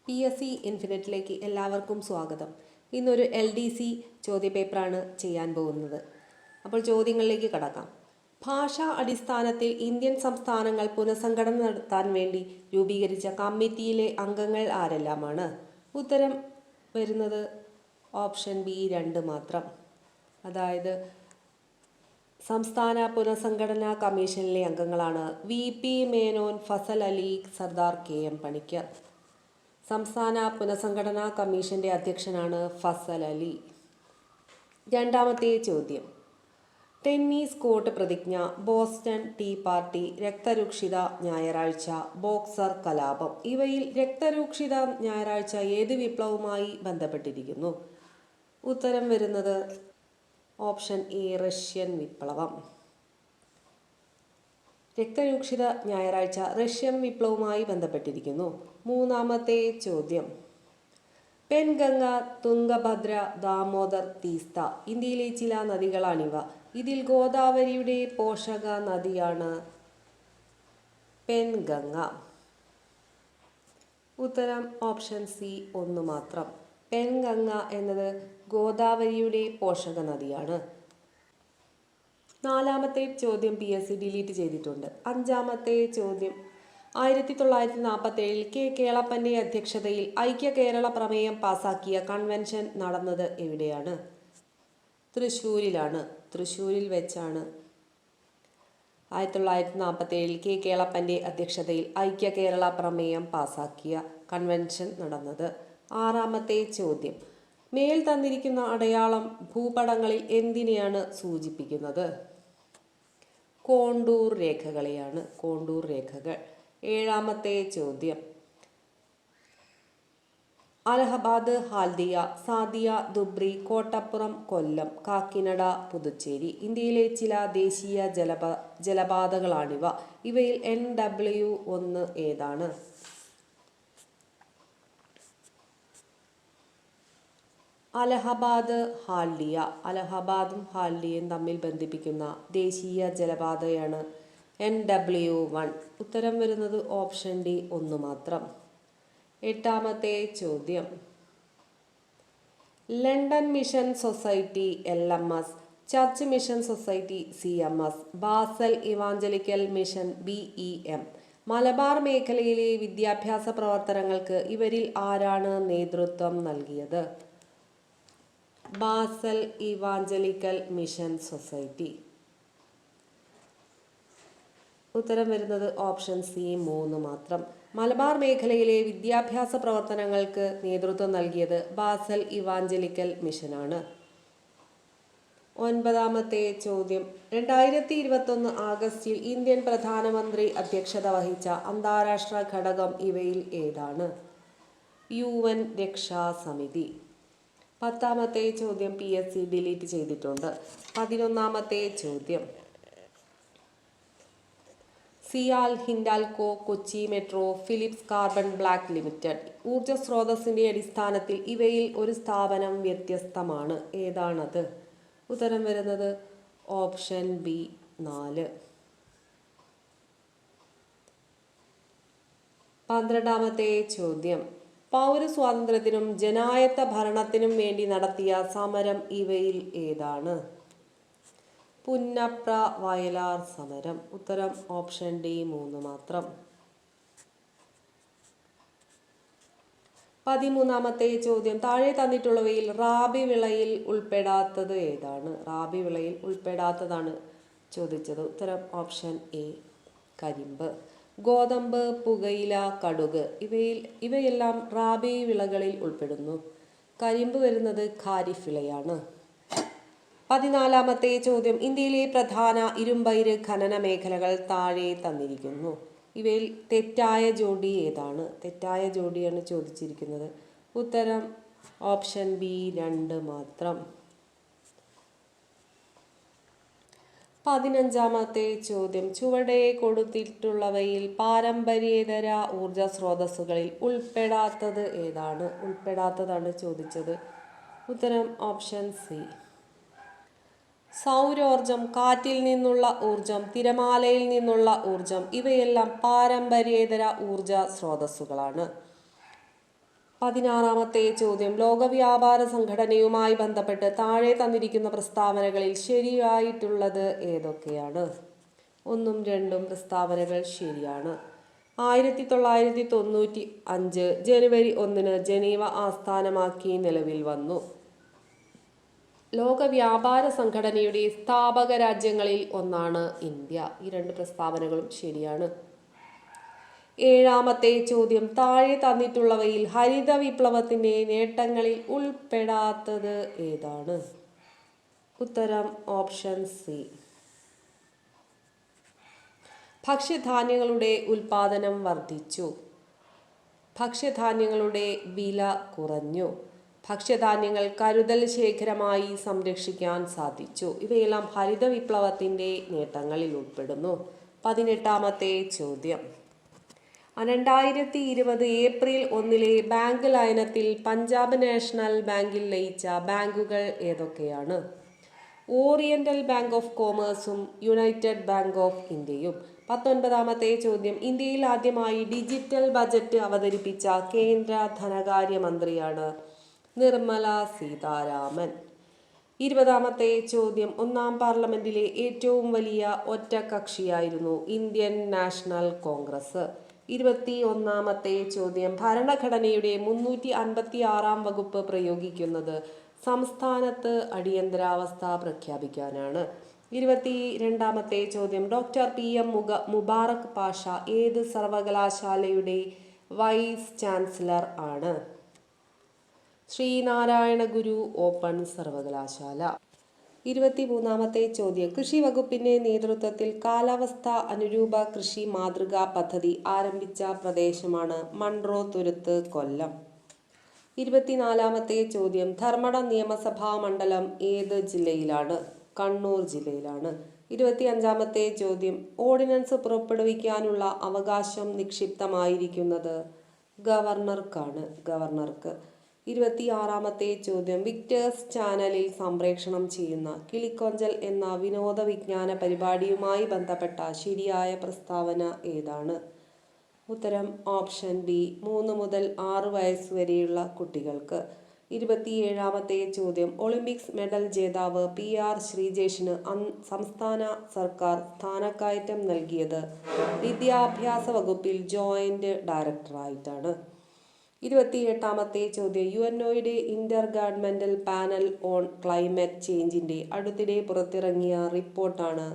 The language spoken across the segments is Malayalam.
PSC ഇൻഫിനിറ്റിലേക്ക് എല്ലാവർക്കും സ്വാഗതം. ഇന്നൊരു LDC ചോദ്യപേപ്പറാണ് ചെയ്യാൻ പോകുന്നത്. അപ്പോൾ ചോദ്യങ്ങളിലേക്ക് കടക്കാം. ഭാഷാ അടിസ്ഥാനത്തിൽ ഇന്ത്യൻ സംസ്ഥാനങ്ങൾ പുനഃസംഘടന നടത്താൻ വേണ്ടി രൂപീകരിച്ച കമ്മിറ്റിയിലെ അംഗങ്ങൾ ആരെല്ലാമാണ്? ഉത്തരം വരുന്നത് ഓപ്ഷൻ ബി 2 മാത്രം. അതായത് സംസ്ഥാന പുനഃസംഘടനാ കമ്മീഷനിലെ അംഗങ്ങളാണ് VP മേനോൻ, ഫസൽ അലി, സർദാർ KM പണിക്കർ. സംസ്ഥാന പുനഃസംഘടനാ കമ്മീഷന്റെ അധ്യക്ഷനാണ് ഫസൽ അലി. രണ്ടാമത്തെ ചോദ്യം. ടെന്നീസ് കോർട്ട് പ്രതിജ്ഞ, ബോസ്റ്റൺ ടീ പാർട്ടി, രക്തരൂക്ഷിത ഞായറാഴ്ച, ബോക്സർ കലാപം. ഇവയിൽ രക്തരൂക്ഷിത ഞായറാഴ്ച ഏത് വിപ്ലവവുമായി ബന്ധപ്പെട്ടിരിക്കുന്നു? ഉത്തരം വരുന്നത് ഓപ്ഷൻ എ റഷ്യൻ വിപ്ലവം. രക്തരൂക്ഷിത ഞായറാഴ്ച റഷ്യൻ വിപ്ലവവുമായി ബന്ധപ്പെട്ടിരിക്കുന്നു. മൂന്നാമത്തെ ചോദ്യം. പെൻഗംഗ, തുംഗഭദ്ര, ദാമോദർ, തീസ്ത ഇന്ത്യയിലെ ചില നദികളാണിവ. ഇതിൽ ഗോദാവരിയുടെ പോഷക നദിയാണ് പെൻഗംഗ. ഉത്തരം ഓപ്ഷൻ സി 1 മാത്രം. പെൻഗംഗ എന്നത് ഗോദാവരിയുടെ പോഷക നദിയാണ്. നാലാമത്തെ ചോദ്യം PSC ഡിലീറ്റ് ചെയ്തിട്ടുണ്ട്. അഞ്ചാമത്തെ ചോദ്യം. 1947 K കേളപ്പന്റെ അധ്യക്ഷതയിൽ ഐക്യ കേരള പ്രമേയം പാസാക്കിയ കൺവെൻഷൻ നടന്നത് എവിടെയാണ്? തൃശ്ശൂരിലാണ്. തൃശ്ശൂരിൽ വെച്ചാണ് 1947 K കേളപ്പന്റെ അധ്യക്ഷതയിൽ ഐക്യ കേരള പ്രമേയം പാസാക്കിയ കൺവെൻഷൻ നടന്നത്. ആറാമത്തെ ചോദ്യം. മേൽ തന്നിരിക്കുന്ന അടയാളം ഭൂപടങ്ങളിൽ എന്തിനെയാണ് സൂചിപ്പിക്കുന്നത്? കോണ്ടൂർ രേഖകളെയാണ്. കോണ്ടൂർ രേഖകൾ. ഏഴാമത്തെ ചോദ്യം. അലഹബാദ്, ഹാൽദിയ, സാദിയ, ധുബ്രി, കോട്ടപ്പുറം, കൊല്ലം, കാക്കിനഡ, പുതുച്ചേരി ഇന്ത്യയിലെ ചില ദേശീയ ജലപാതകളാണിവ. ഇവയിൽ NW1 ഏതാണ്? അലഹബാദ്, ഹാൽഡിയ. അലഹബാദും ഹാൽഡിയയും തമ്മിൽ ബന്ധിപ്പിക്കുന്ന ദേശീയ ജലപാതയാണ് NW1. ഉത്തരം വരുന്നത് ഓപ്ഷൻ ഡി 1 മാത്രം. എട്ടാമത്തെ ചോദ്യം. London mission society LMS, church mission society CMS, basal evangelical mission BEM. Malabar മേഖലയിലെ വിദ്യാഭ്യാസ പ്രവർത്തനങ്ങൾക്ക് ഇവരിൽ ആരാണ് നേതൃത്വം നൽകിയത്? Basal evangelical mission society. ഉത്തരം വരുന്നത് ഓപ്ഷൻ സി 3 മാത്രം. മലബാർ മേഖലയിലെ വിദ്യാഭ്യാസ പ്രവർത്തനങ്ങൾക്ക് നേതൃത്വം നൽകിയത് ബാസൽ ഇവാഞ്ചലിക്കൽ മിഷനാണ്. ഒൻപതാമത്തെ ചോദ്യം. 2021 ആഗസ്റ്റിൽ ഇന്ത്യൻ പ്രധാനമന്ത്രി അധ്യക്ഷത വഹിച്ച അന്താരാഷ്ട്ര ഘടകം ഇവയിൽ ഏതാണ്? UN രക്ഷാസമിതി. പത്താമത്തെ ചോദ്യം PSC ഡിലീറ്റ് ചെയ്തിട്ടുണ്ട്. 11ാമത്തെ ചോദ്യം. CIAL, Hindalco, Kochi metro, Philips carbon black limited. ഊർജ സ്രോതസ്സിന്റെ അടിസ്ഥാനത്തിൽ ഇവയിൽ ഒരു സ്ഥാപനം വ്യത്യസ്തമാണ്. ഏതാണത്? ഉത്തരം വരുന്നത് ഓപ്ഷൻ ബി 4. 12ാമത്തെ ചോദ്യം. പൗരസ്വാതന്ത്ര്യത്തിനും ജനായത്ത ഭരണത്തിനും വേണ്ടി നടത്തിയ സമരം ഇവയിൽ ഏതാണ്? പുന്നപ്ര വയലാർ സമരം. ഉത്തരം ഓപ്ഷൻ ഡി 3 മാത്രം. 13ാമത്തെ ചോദ്യം. താഴെ തന്നിട്ടുള്ളവയിൽ റാബി വിളയിൽ ഉൾപ്പെടാത്തത് ഏതാണ്? റാബി വിളയിൽ ഉൾപ്പെടാത്തതാണ് ചോദിച്ചത്. ഉത്തരം ഓപ്ഷൻ എ കരിമ്പ്. ഗോതമ്പ്, പുകയില, കടുക് ഇവയെല്ലാം റാബി വിളകളിൽ ഉൾപ്പെടുന്നു. കരിമ്പ് വരുന്നത് ഖാരിഫ് വിളയാണ്. 14ാമത്തെ ചോദ്യം. ഇന്ത്യയിലെ പ്രധാന ഇരുമ്പയിര് ഖനന മേഖലകൾ താഴെ തന്നിരിക്കുന്നു. ഇവയിൽ തെറ്റായ ജോഡി ഏതാണ്? തെറ്റായ ജോഡിയാണ് ചോദിച്ചിരിക്കുന്നത്. ഉത്തരം ഓപ്ഷൻ ബി 2 മാത്രം. 15ാമത്തെ ചോദ്യം. ചുവടെ കൊടുത്തിട്ടുള്ളവയിൽ പാരമ്പര്യേതര ഊർജ സ്രോതസ്സുകളിൽ ഉൾപ്പെടാത്തത് ഏതാണ്? ഉൾപ്പെടാത്തതാണ് ചോദിച്ചത്. ഉത്തരം ഓപ്ഷൻ സി. സൗരോർജം, കാറ്റിൽ നിന്നുള്ള ഊർജം, തിരമാലയിൽ നിന്നുള്ള ഊർജം ഇവയെല്ലാം പാരമ്പര്യേതര ഊർജ സ്രോതസ്സുകളാണ്. 16-ാമത്തെ ചോദ്യം ലോകവ്യാപാര സംഘടനയുമായി ബന്ധപ്പെട്ട് താഴെ തന്നിരിക്കുന്ന പ്രസ്താവനകളിൽ ശരിയായിട്ടുള്ളത് ഏതൊക്കെയാണ്? 1ഉം 2ഉം പ്രസ്താവനകൾ ശരിയാണ്. 1995 ജനുവരി 1 ജനീവ ആസ്ഥാനമാക്കി നിലവിൽ വന്നു. ലോക വ്യാപാര സംഘടനയുടെ സ്ഥാപക രാജ്യങ്ങളിൽ ഒന്നാണ് ഇന്ത്യ. ഈ 2 പ്രസ്താവനകളും ശരിയാണ്. 7-ാമത്തെ ചോദ്യം താഴെ തന്നിട്ടുള്ളവയിൽ ഹരിത വിപ്ലവത്തിന്റെ നേട്ടങ്ങളിൽ ഉൾപ്പെടാത്തത് ഏതാണ്? ഉത്തരം ഓപ്ഷൻ സി. ഭക്ഷ്യധാന്യങ്ങളുടെ ഉൽപാദനം വർദ്ധിച്ചു. ഭക്ഷ്യധാന്യങ്ങളുടെ വില കുറഞ്ഞു. ഭക്ഷ്യധാന്യങ്ങൾ കരുതൽ ശേഖരമായി സംരക്ഷിക്കാൻ സാധിച്ചു. ഇവയെല്ലാം ഹരിത വിപ്ലവത്തിന്റെ നേട്ടങ്ങളിൽ ഉൾപ്പെടുന്നു. 18-ാമത്തെ ചോദ്യം 2020 ഏപ്രിൽ 1 ബാങ്ക് ലയനത്തിൽ പഞ്ചാബ് നാഷണൽ ബാങ്കിൽ ലയിച്ച ബാങ്കുകൾ ഏതൊക്കെയാണ്? ഓറിയന്റൽ ബാങ്ക് ഓഫ് കോമേഴ്സും യുണൈറ്റഡ് ബാങ്ക് ഓഫ് ഇന്ത്യയും. 19-ാമത്തെ ചോദ്യം ഇന്ത്യയിൽ ആദ്യമായി ഡിജിറ്റൽ ബജറ്റ് അവതരിപ്പിച്ച കേന്ദ്ര ധനകാര്യമന്ത്രിയാണ് നിർമ്മല സീതാരാമൻ. 20-ാമത്തെ ചോദ്യം 1-ാം പാർലമെന്റിലെ ഏറ്റവും വലിയ ഒറ്റക്കക്ഷിയായിരുന്നു ഇന്ത്യൻ നാഷണൽ കോൺഗ്രസ്. 21-ാമത്തെ ചോദ്യം ഭരണഘടനയുടെ 356-ാം വകുപ്പ് പ്രയോഗിക്കുന്നത് സംസ്ഥാനത്ത് അടിയന്തരാവസ്ഥ പ്രഖ്യാപിക്കാനാണ്. 22-ാമത്തെ ചോദ്യം ഡോക്ടർ PM മുബാറക് പാഷ ഏത് സർവകലാശാലയുടെ വൈസ് ചാൻസലർ ആണ്? ശ്രീനാരായണ ഗുരു ഓപ്പൺ സർവകലാശാല. 23-ാമത്തെ ചോദ്യം കൃഷി വകുപ്പിന്റെ നേതൃത്വത്തിൽ കാലാവസ്ഥ അനുരൂപ കൃഷി മാതൃകാ പദ്ധതി ആരംഭിച്ച പ്രദേശമാണ് മൺട്രോ തുരുത്ത്, കൊല്ലം. 24-ാമത്തെ ചോദ്യം ധർമ്മടം നിയമസഭാ മണ്ഡലം ഏത് ജില്ലയിലാണ്? കണ്ണൂർ ജില്ലയിലാണ്. 25-ാമത്തെ ചോദ്യം ഓർഡിനൻസ് പുറപ്പെടുവിക്കാനുള്ള അവകാശം നിക്ഷിപ്തമായിരിക്കുന്നത് ഗവർണർക്ക്. 26-ാമത്തെ ചോദ്യം വിക്ടേഴ്സ് ചാനലിൽ സംപ്രേഷണം ചെയ്യുന്ന കിളിക്കൊഞ്ചൽ എന്ന വിനോദ വിജ്ഞാന പരിപാടിയുമായി ബന്ധപ്പെട്ട ശരിയായ പ്രസ്താവന ഏതാണ്? ഉത്തരം ഓപ്ഷൻ ബി. 3 മുതൽ 6 വയസ്സ് വരെയുള്ള കുട്ടികൾക്ക്. 27-ാമത്തെ ചോദ്യം ഒളിമ്പിക്സ് മെഡൽ ജേതാവ് PR ശ്രീജേഷിന് സംസ്ഥാന സർക്കാർ സ്ഥാനക്കയറ്റം നൽകിയത് വിദ്യാഭ്യാസ വകുപ്പിൽ ജോയിന്റ് ഡയറക്ടറായിട്ടാണ്. 28-ാമത്തെ ചോദ്യം UNOയുടെ inter governmental panel on climate ചേഞ്ചിന്റെ അടുത്തിടെ പുറത്തിറങ്ങിയ റിപ്പോർട്ടാണ്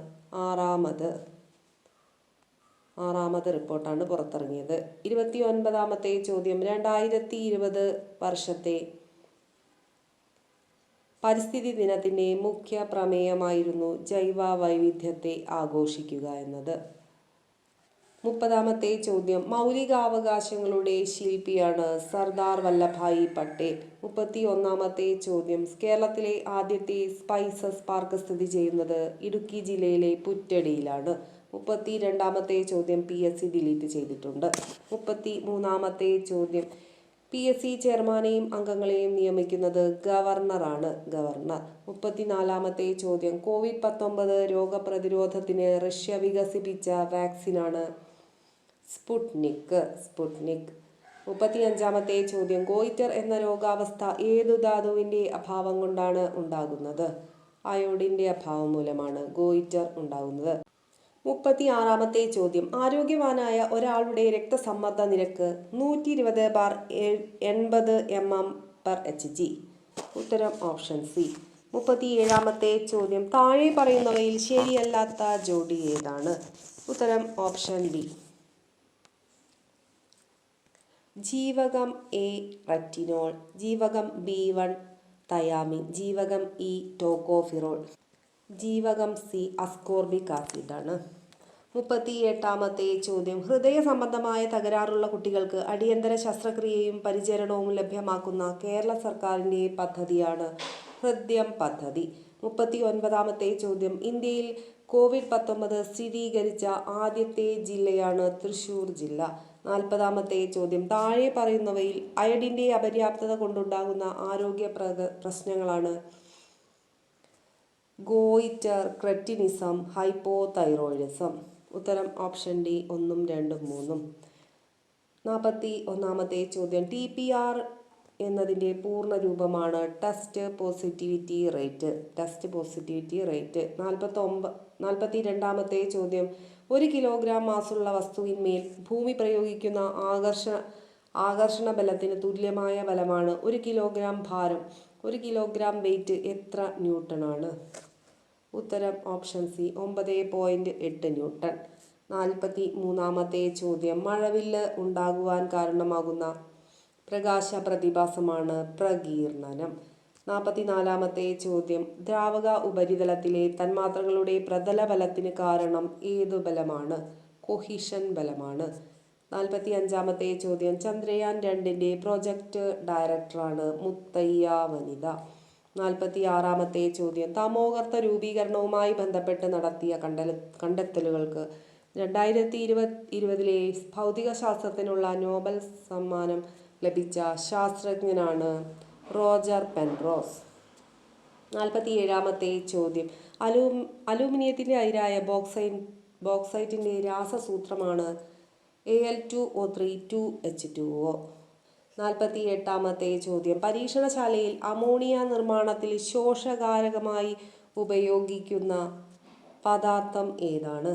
ആറാമത് റിപ്പോർട്ടാണ് പുറത്തിറങ്ങിയത്. 29-ാമത്തെ ചോദ്യം 2020 വർഷത്തെ പരിസ്ഥിതി ദിനത്തിന്റെ മുഖ്യ പ്രമേയമായിരുന്നു ജൈവ വൈവിധ്യത്തെ ആഘോഷിക്കുക എന്നത്. 30-ാമത്തെ ചോദ്യം മൗലികാവകാശങ്ങളുടെ ശില്പിയാണ് സർദാർ വല്ലഭായി പട്ടേൽ. 31-ാമത്തെ ചോദ്യം കേരളത്തിലെ ആദ്യത്തെ സ്പൈസസ് പാർക്ക് സ്ഥിതി ചെയ്യുന്നത് ഇടുക്കി ജില്ലയിലെ പുറ്റടിയിലാണ്. 32-ാമത്തെ ചോദ്യം PSC ഡിലീറ്റ് ചെയ്തിട്ടുണ്ട്. 33-ാമത്തെ ചോദ്യം PSC ചെയർമാനെയും അംഗങ്ങളെയും നിയമിക്കുന്നത് ഗവർണറാണ്. 34-ാമത്തെ ചോദ്യം COVID-19 രോഗപ്രതിരോധത്തിന് റഷ്യ വികസിപ്പിച്ച വാക്സിനാണ് സ്പുട്നിക്. 35-ാമത്തെ ചോദ്യം ഗോയിറ്റർ എന്ന രോഗാവസ്ഥ ഏതു ധാതുവിന്റെ അഭാവം കൊണ്ടാണ് ഉണ്ടാകുന്നത്? അയോഡിന്റെ അഭാവം മൂലമാണ് ഗോയിറ്റർ ഉണ്ടാകുന്നത്. 36-ാമത്തെ ചോദ്യം ആരോഗ്യവാനായ ഒരാളുടെ രക്തസമ്മർദ്ദ നിരക്ക് 120/80 mm/Hg. ഉത്തരം ഓപ്ഷൻ സി. 37-ാമത്തെ ചോദ്യം താഴെ പറയുന്നവയിൽ ശരിയല്ലാത്ത ജോഡി ഏതാണ്? ഉത്തരം ഓപ്ഷൻ ബി. ജീവകം A റെറ്റിനോൾ, ജീവകം B1 തയാമിൻ, ജീവകം E ടോക്കോഫിറോൾ, ജീവകം C അസ്കോർബിക് ആസിഡാണ്. 38-ാമത്തെ ചോദ്യം ഹൃദയ സംബന്ധമായ തകരാറുള്ള കുട്ടികൾക്ക് അടിയന്തര ശസ്ത്രക്രിയയും പരിചരണവും ലഭ്യമാക്കുന്ന കേരള സർക്കാരിൻ്റെ പദ്ധതിയാണ് ഹൃദ്യം പദ്ധതി. 39-ാമത്തെ ചോദ്യം ഇന്ത്യയിൽ COVID-19 സ്ഥിരീകരിച്ച ആദ്യത്തെ ജില്ലയാണ് തൃശ്ശൂർ ജില്ല. 40-ാമത്തെ ചോദ്യം താഴെ പറയുന്നവയിൽ അയഡിൻ്റെ അപര്യാപ്തത കൊണ്ടുണ്ടാകുന്ന ആരോഗ്യ പ്രശ്നങ്ങളാണ് ഗോയിറ്റർ, ക്രെറ്റിനിസം, ഹൈപ്പോതൈറോയിഡിസം. ഉത്തരം ഓപ്ഷൻ ഡി 1, 2, 3. 41-ാമത്തെ ചോദ്യം TPR എന്നതിൻ്റെ പൂർണ്ണ രൂപമാണ് ടെസ്റ്റ് പോസിറ്റിവിറ്റി റേറ്റ്. 42ാമത്തെ ചോദ്യം, 1 കിലോഗ്രാം മാസുള്ള വസ്തുവിന്മേൽ ഭൂമി പ്രയോഗിക്കുന്ന ആകർഷണ ബലത്തിന് തുല്യമായ ബലമാണ് 1 കിലോഗ്രാം ഭാരം. 1 കിലോഗ്രാം വെയിറ്റ് എത്ര ന്യൂട്ടണാണ്? ഉത്തരം ഓപ്ഷൻ സി, 9.8 ന്യൂട്ടൺ. 43ാമത്തെ ചോദ്യം, മഴവില്ല് ഉണ്ടാകുവാൻ കാരണമാകുന്ന പ്രകാശ പ്രതിഭാസമാണ് പ്രകീർണനം. 44ാമത്തെ ചോദ്യം, ദ്രാവക ഉപരിതലത്തിലെ തന്മാത്രകളുടെ പ്രതല ബലത്തിന് കാരണം ഏതു ബലമാണ്? കൊഹിഷൻ ബലമാണ്. 45ാമത്തെ ചോദ്യം, ചന്ദ്രയാൻ 2ന്റെ പ്രൊജക്ട് ഡയറക്ടറാണ് മുത്തയ്യ വനിത. 46ാമത്തെ ചോദ്യം, തമോഗർത്ത രൂപീകരണവുമായി ബന്ധപ്പെട്ട് നടത്തിയ കണ്ടെത്തലുകൾക്ക് 2020 ഭൗതിക ശാസ്ത്രത്തിനുള്ള നോബൽ സമ്മാനം ലഭിച്ച ശാസ്ത്രജ്ഞനാണ് റോജർ പെൻറോസ്. 47ാമത്തെ ചോദ്യം, അലൂമിനിയത്തിൻ്റെ അയിരായ ബോക്സൈറ്റിൻ്റെ രാസസൂത്രമാണ് Al2O3 2H2O. 48ാമത്തെ ചോദ്യം, പരീക്ഷണശാലയിൽ അമോണിയ നിർമ്മാണത്തിൽ ശോഷകാരകമായി ഉപയോഗിക്കുന്ന പദാർത്ഥം ഏതാണ്?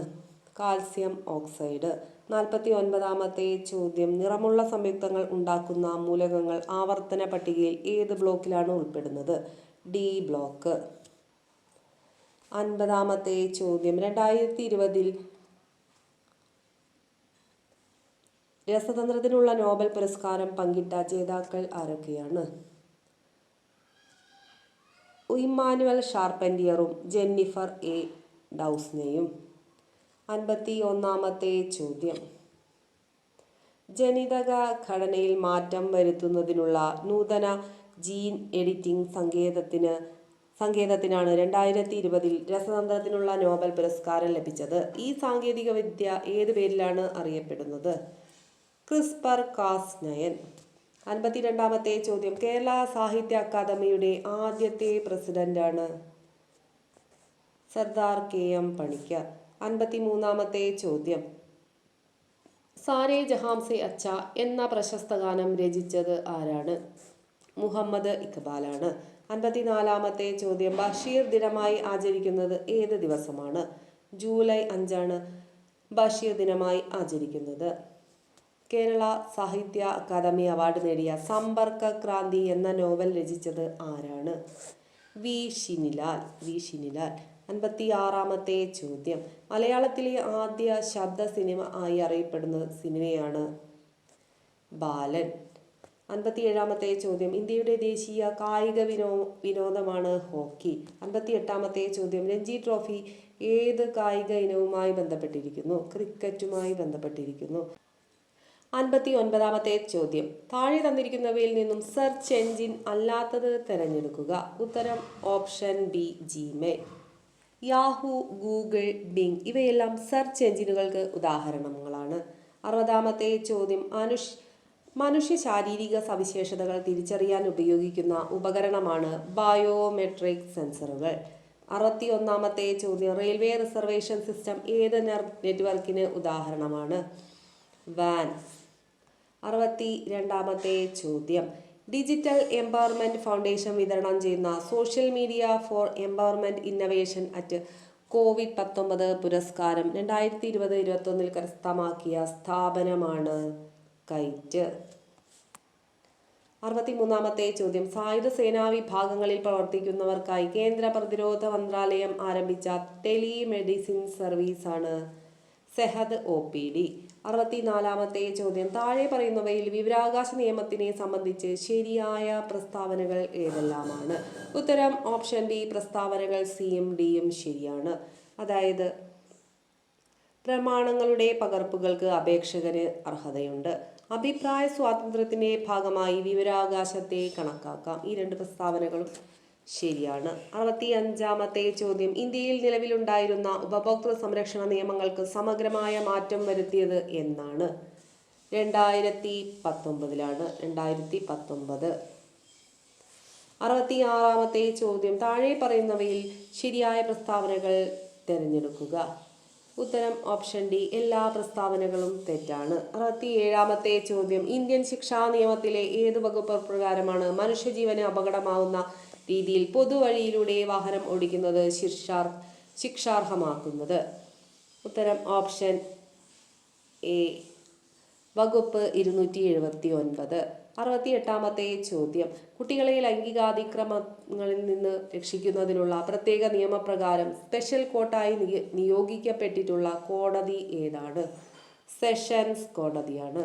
Calcium oxide. 49ാമത്തെ ചോദ്യം, നിറമുള്ള സംയുക്തങ്ങൾ ഉണ്ടാക്കുന്ന മൂലകങ്ങൾ ആവർത്തന പട്ടികയിൽ ഏത് ബ്ലോക്കിലാണ് ഉൾപ്പെടുന്നത്? D block. 50ാമത്തെ ചോദ്യം, 2020 രസതന്ത്രത്തിനുള്ള നോബൽ പുരസ്കാരം പങ്കിട്ട ജേതാക്കൾ ആരൊക്കെയാണ്? ഇമ്മാനുവൽ ഷാർപ്പന്റിയറും ജെന്നിഫർ എ ഡൗസ്നെയും. 51ാമത്തെ ചോദ്യം, ജനിതക ഘടനയിൽ മാറ്റം വരുത്തുന്നതിനുള്ള നൂതന ജീൻ എഡിറ്റിംഗ് സങ്കേതത്തിനാണ് 2020 രസതന്ത്രത്തിനുള്ള നോബൽ പുരസ്കാരം ലഭിച്ചത്. ഈ സാങ്കേതിക വിദ്യ ഏത് പേരിലാണ് അറിയപ്പെടുന്നത്? ക്രിസ്പർ കാസ്9. 52ാമത്തെ ചോദ്യം, കേരള സാഹിത്യ അക്കാദമിയുടെ ആദ്യത്തെ പ്രസിഡന്റാണ് സർദാർ KM പണിക്കർ. 53ാമത്തെ ചോദ്യം, സാരേ ജഹാംസെ അച്ച എന്ന പ്രശസ്ത ഗാനം രചിച്ചത് ആരാണ്? മുഹമ്മദ് ഇക്ബാലാണ്. 54ാമത്തെ ചോദ്യം, ബഷീർ ദിനമായി ആചരിക്കുന്നത് ഏത് ദിവസമാണ്? ജൂലൈ 5 ബഷീർ ദിനമായി ആചരിക്കുന്നത്. കേരള സാഹിത്യ അക്കാദമി അവാർഡ് നേടിയ സമ്പർക്ക ക്രാന്തി എന്ന നോവൽ രചിച്ചത് ആരാണ്? വി ശിനിലാൽ. 56ാമത്തെ ചോദ്യം, മലയാളത്തിലെ ആദ്യ ശബ്ദ സിനിമ ആയി അറിയപ്പെടുന്ന സിനിമയാണ് ബാലൻ. 57ാമത്തെ ചോദ്യം, ഇന്ത്യയുടെ ദേശീയ കായിക വിനോദമാണ് ഹോക്കി. 58ാമത്തെ ചോദ്യം, രഞ്ജി ട്രോഫി ഏത് കായിക ഇനവുമായി ബന്ധപ്പെട്ടിരിക്കുന്നു? ക്രിക്കറ്റുമായി ബന്ധപ്പെട്ടിരിക്കുന്നു. 59ാമത്തെ ചോദ്യം, താഴെ തന്നിരിക്കുന്നവയിൽ നിന്നും സെർച്ച് എഞ്ചിൻ അല്ലാത്തത് തിരഞ്ഞെടുക്കുക. ഉത്തരം option B, Gmail. Yahoo, Google, Bing ഇവയെല്ലാം സെർച്ച് എഞ്ചിനുകൾക്ക് ഉദാഹരണങ്ങളാണ്. 60ാമത്തെ ചോദ്യം, മനുഷ്യ ശാരീരിക സവിശേഷതകൾ തിരിച്ചറിയാൻ ഉപയോഗിക്കുന്ന ഉപകരണമാണ് ബയോമെട്രിക് സെൻസറുകൾ. 61ാമത്തെ ചോദ്യം, റെയിൽവേ റിസർവേഷൻ സിസ്റ്റം ഏത് നെറ്റ്വർക്കിന് ഉദാഹരണമാണ്? വാൻ. 62ാമത്തെ ചോദ്യം, ഡിജിറ്റൽ എംപവർമെന്റ് ഫൗണ്ടേഷൻ വിതരണം ചെയ്യുന്ന social media for empowerment innovation at COVID-19 പുരസ്കാരം 2020-21 കരസ്ഥമാക്കിയ സ്ഥാപനമാണ് കൈറ്റ്. 63ാമത്തെ ചോദ്യം, സായുധ സേനാ വിഭാഗങ്ങളിൽ പ്രവർത്തിക്കുന്നവർക്കായി കേന്ദ്ര പ്രതിരോധ മന്ത്രാലയം ആരംഭിച്ച ടെലിമെഡിസിൻ സർവീസാണ് സെഹത് OPD. 64ാമത്തെ ചോദ്യം, താഴെ പറയുന്നവയിൽ വിവരാവകാശ നിയമത്തിനെ സംബന്ധിച്ച് ശരിയായ പ്രസ്താവനകൾ ഏതെല്ലാമാണ്? ഉത്തരം ഓപ്ഷൻ ബി, പ്രസ്താവനകൾ സിയും ഡിയും ശരിയാണ്. അതായത് പ്രമാണങ്ങളുടെ പകർപ്പുകൾക്ക് അപേക്ഷകന് അർഹതയുണ്ട്. അഭിപ്രായ സ്വാതന്ത്ര്യത്തിന്റെ ഭാഗമായി വിവരാവകാശത്തെ കണക്കാക്കാം. ഈ രണ്ട് പ്രസ്താവനകളും ശരിയാണ്. 65ാമത്തെ ചോദ്യം, ഇന്ത്യയിൽ നിലവിലുണ്ടായിരുന്ന ഉപഭോക്തൃ സംരക്ഷണ നിയമങ്ങൾക്ക് സമഗ്രമായ മാറ്റം വരുത്തിയത് എന്നാണ്? 2019. 66ാമത്തെ ചോദ്യം, താഴെ പറയുന്നവയിൽ ശരിയായ പ്രസ്താവനകൾ തിരഞ്ഞെടുക്കുക. ഉത്തരം ഓപ്ഷൻ ഡി, എല്ലാ പ്രസ്താവനകളും തെറ്റാണ്. 67ാമത്തെ ചോദ്യം, ഇന്ത്യൻ ശിക്ഷാ നിയമത്തിലെ ഏത് വകുപ്പ് പ്രകാരമാണ് മനുഷ്യജീവന് അപകടമാവുന്ന രീതിയിൽ പൊതുവഴിയിലൂടെ വാഹനം ഓടിക്കുന്നത് ശിക്ഷാർഹമാക്കുന്നത്? ഉത്തരം ഓപ്ഷൻ എ, വകുപ്പ് 279. 68ാമത്തെ ചോദ്യം, കുട്ടികളെ ലൈംഗികാതിക്രമങ്ങളിൽ നിന്ന് രക്ഷിക്കുന്നതിനുള്ള പ്രത്യേക നിയമപ്രകാരം സ്പെഷ്യൽ കോർട്ടായി നിയോഗിക്കപ്പെട്ടിട്ടുള്ള കോടതി ഏതാണ്? സെഷൻസ് കോടതിയാണ്.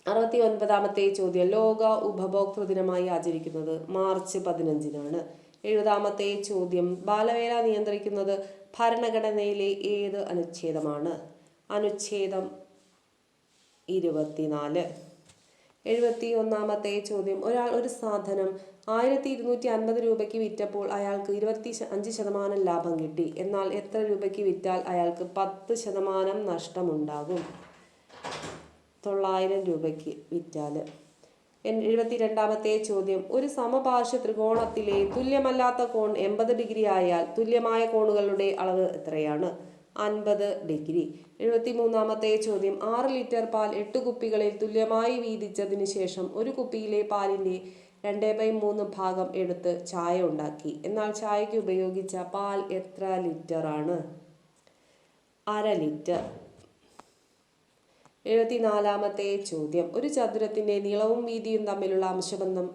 69ാമത്തെ ചോദ്യം, ലോക ഉപഭോക്തൃ ദിനമായി ആചരിക്കുന്നത് മാർച്ച് 15-നാണ്. 70ാമത്തെ ചോദ്യം, ബാലവേല നിയന്ത്രിക്കുന്നത് ഭരണഘടനയിലെ ഏത് അനുച്ഛേദമാണ്? അനുച്ഛേദം 24. 71ാമത്തെ ചോദ്യം, ഒരാൾ ഒരു സാധനം 1250 രൂപയ്ക്ക് വിറ്റപ്പോൾ അയാൾക്ക് 25% ലാഭം കിട്ടി. എന്നാൽ എത്ര രൂപയ്ക്ക് വിറ്റാൽ അയാൾക്ക് 10% നഷ്ടമുണ്ടാകും? 900 രൂപയ്ക്ക് വിറ്റാൽ. 72ാമത്തെ ചോദ്യം, ഒരു സമപാർശ്വ ത്രികോണത്തിലെ തുല്യമല്ലാത്ത കോൺ 80 ഡിഗ്രി ആയാൽ തുല്യമായ കോണുകളുടെ അളവ് എത്രയാണ്? 50 ഡിഗ്രി. 73ാമത്തെ ചോദ്യം, 6 ലിറ്റർ പാൽ 8 കുപ്പികളിൽ തുല്യമായി വീതിച്ചതിന് ശേഷം ഒരു കുപ്പിയിലെ പാലിന്റെ 2/3 ഭാഗം എടുത്ത് ചായ ഉണ്ടാക്കി. എന്നാൽ ചായയ്ക്ക് ഉപയോഗിച്ച പാൽ എത്ര ലിറ്റർ ആണ്? 1/2 ലിറ്റർ. 74ാമത്തെ ചോദ്യം, ഒരു ചതുരത്തിന്റെ നീളവും വീതിയും തമ്മിലുള്ള അംശബന്ധം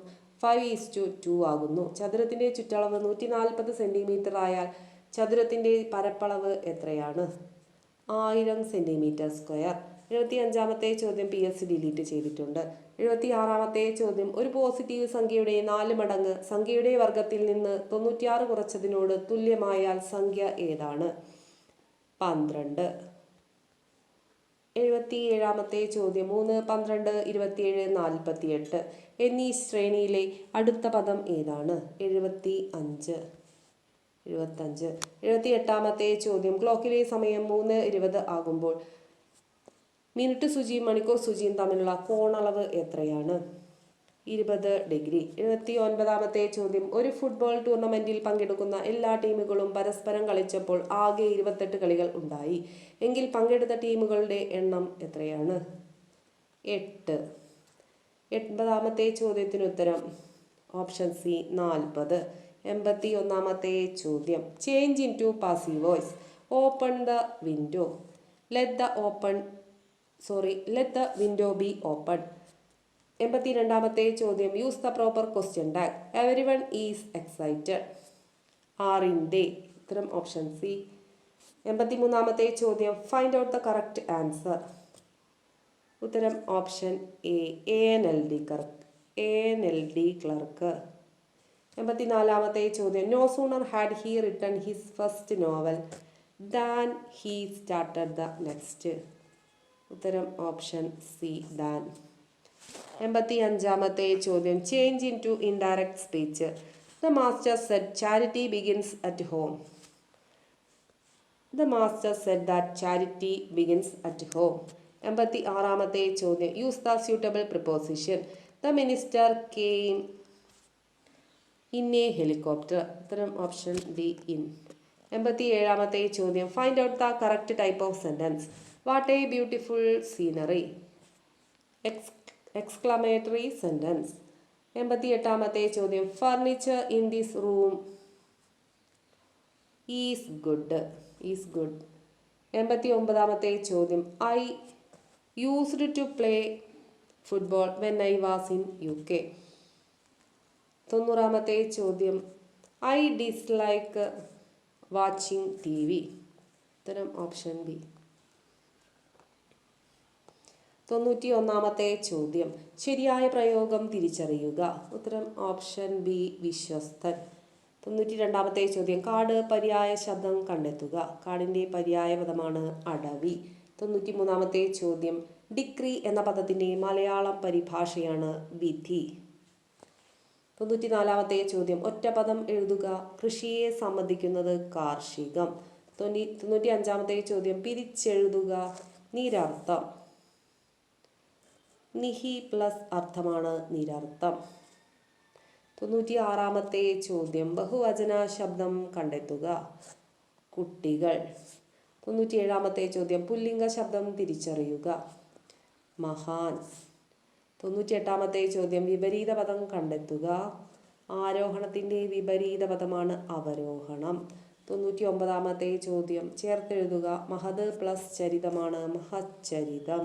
5:2 ആകുന്നു. ചതുരത്തിന്റെ ചുറ്റളവ് 140 സെന്റിമീറ്റർ ആയാൽ ചതുരത്തിന്റെ പരപ്പളവ് എത്രയാണ്? 1000 സെന്റിമീറ്റർ സ്ക്വയർ. 75ാമത്തെ ചോദ്യം PSC ഡിലീറ്റ് ചെയ്തിട്ടുണ്ട്. 76ാമത്തെ ചോദ്യം, ഒരു പോസിറ്റീവ് സംഖ്യയുടെ 4 മടങ്ങ് സംഖ്യയുടെ വർഗത്തിൽ നിന്ന് 96 കുറച്ചതിനോട് തുല്യമായാൽ സംഖ്യ ഏതാണ്? 12. 77ാമത്തെ ചോദ്യം, 3, 12, 27, 48 എന്നീ ശ്രേണിയിലെ അടുത്ത പദം ഏതാണ്? 75. 78ാമത്തെ ചോദ്യം, ക്ലോക്കിലെ സമയം 3:20 ആകുമ്പോൾ മിനിറ്റ് സൂചിയും മണിക്കൂർ സൂചിയും തമ്മിലുള്ള കോണളവ് എത്രയാണ്? 20 ഡിഗ്രി. 79ാമത്തെ ചോദ്യം, ഒരു ഫുട്ബോൾ ടൂർണമെന്റിൽ പങ്കെടുക്കുന്ന എല്ലാ ടീമുകളും പരസ്പരം കളിച്ചപ്പോൾ ആകെ 28 കളികൾ ഉണ്ടായി. എങ്കിൽ പങ്കെടുത്ത ടീമുകളുടെ എണ്ണം എത്രയാണ്? 8. 80ാമത്തെ ചോദ്യത്തിന് ഉത്തരം ഓപ്ഷൻ സി, 40. 81ാമത്തെ ചോദ്യം, change into passive voice. Open the window. Let the window be open. 82ാമത്തെ ചോദ്യം, use the proper question tag. Everyone is excited. Aren't they. ഉത്തരം ഓപ്ഷൻ സി. 83ാമത്തെ ചോദ്യം, find out the correct answer. ഉത്തരം ഓപ്ഷൻ എ, ANLD ക്ലർക്ക്. 84ാമത്തെ ചോദ്യം, no sooner had he written his first novel than he started the next. ഉത്തരം ഓപ്ഷൻ സി, ദാൻ. 85ാമത്തെ ചോദ്യം, change into indirect speech. The master said charity begins at home. The master said that charity begins at home. 86ാമത്തെ ചോദ്യം, use the suitable preposition. The minister came in a helicopter. ഉത്തരം ഓപ്ഷൻ ഡി, ഇൻ. 87ാമത്തെ ചോദ്യം, find out the correct type of sentence. What a beautiful scenery. Exclamatory sentence. 88ാമത്തെ ചോദ്യം, furniture in this room is good. 89ാമത്തെ ചോദ്യം, I used to play football when I was in UK. 90ാമത്തെ ചോദ്യം, ഐ ഡിസ്ലൈക്ക് വാച്ചിങ് TV. ഉത്തരം ഓപ്ഷൻ ബി. 91ാമത്തെ ചോദ്യം, ശരിയായ പ്രയോഗം തിരിച്ചറിയുക. ഉത്തരം ഓപ്ഷൻ ബി, വിശ്വസ്തൻ. 92ാമത്തെ ചോദ്യം, കാട് പര്യായ ശബ്ദം കണ്ടെത്തുക. കാടിന്റെ പര്യായ പദമാണ് അടവി. 93ാമത്തെ ചോദ്യം, ഡിക്രി എന്ന പദത്തിന്റെ മലയാളം പരിഭാഷയാണ് വിധി. 94ാമത്തെ ചോദ്യം, ഒറ്റപദം എഴുതുക. കൃഷിയെ സംബന്ധിക്കുന്നത് കാർഷികം. 95ാമത്തെ ചോദ്യം, പിരിച്ചെഴുതുക. നിരർത്ഥം. നിഹി പ്ലസ് അർത്ഥമാണ് നിരർത്ഥം. 96ാമത്തെ ചോദ്യം, ബഹുവചന ശബ്ദം കണ്ടെത്തുക. കുട്ടികൾ. 97-ാമത്തെ ചോദ്യം പുല്ലിംഗ ശബ്ദം തിരിച്ചറിയുക. മഹാൻ. 98-ാമത്തെ ചോദ്യം വിപരീത പദം കണ്ടെത്തുക. ആരോഹണത്തിൻ്റെ വിപരീത പദമാണ് അവരോഹണം. 99-ാമത്തെ ചോദ്യം ചേർത്തെഴുതുക. മഹത് പ്ലസ് ചരിതമാണ് മഹച്ചരിതം.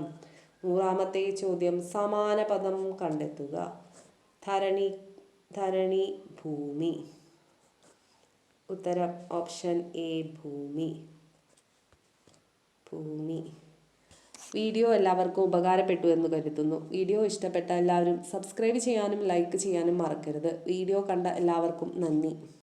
100-ാമത്തെ ചോദ്യം സമാന പദം കണ്ടെത്തുക. ധരണി ഭൂമി. ഉത്തരം ഓപ്ഷൻ എ ഭൂമി. വീഡിയോ എല്ലാവർക്കും ഉപകാരപ്പെട്ടു എന്ന് കരുതുന്നു. വീഡിയോ ഇഷ്ടപ്പെട്ട എല്ലാവരും സബ്സ്ക്രൈബ് ചെയ്യാനും ലൈക്ക് ചെയ്യാനും മറക്കരുത്. വീഡിയോ കണ്ട എല്ലാവർക്കും നന്ദി.